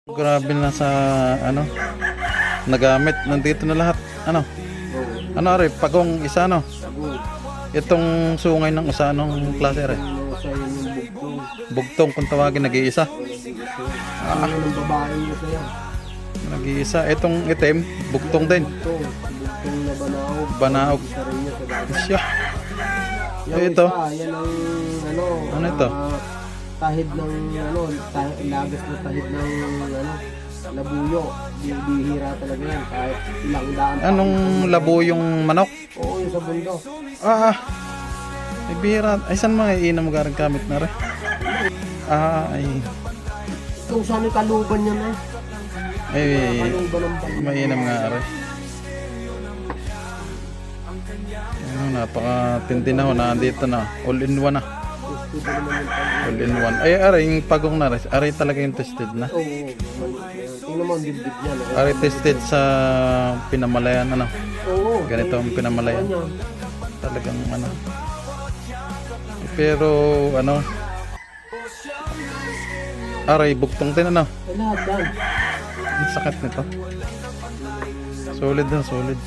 Grabe na sa ano nagamit, nandito na lahat. Ano? Ano rin, pagong isa no? Itong sungay ng usa anong klase rin? Bugtong kung tawagin, nag-iisa. Ng babae niya sa'yo. Nag-iisa. Itong itim, bugtong din. Bugtong na banaog. Banaog. Isa rin niya sa dati. Siya. Yung Ito. isa, yan ang Ano ito? Tahid ng lagas na tahid ng labuyo. Bihira talaga yan. Kahit ilang daan. Anong labo yung manok? Oo, yung sa bundok. Ay bihira. Ay saan mga iinam garang gamit na rin? Ay. Kung saan yung kaluban niya na Ay, kaluban ng pag- mainam nga rin. Ano, napakatindi na ho, nandito na. All in one na. Gusto ko naman yung pag- All in one. Ay, aray, yung pagong na rin. Aray talaga yung tested na. Oo, tingnan mo ang dibdib niya. no? Aray tested sa pinamalayan, ano. Oo. Ganito ang pinamalayan. Kanya. Talagang ano. Pero, ano. Aray, bugtong din, ano. Ay, lahat yan. Ang sakit nito. Solid na, solid.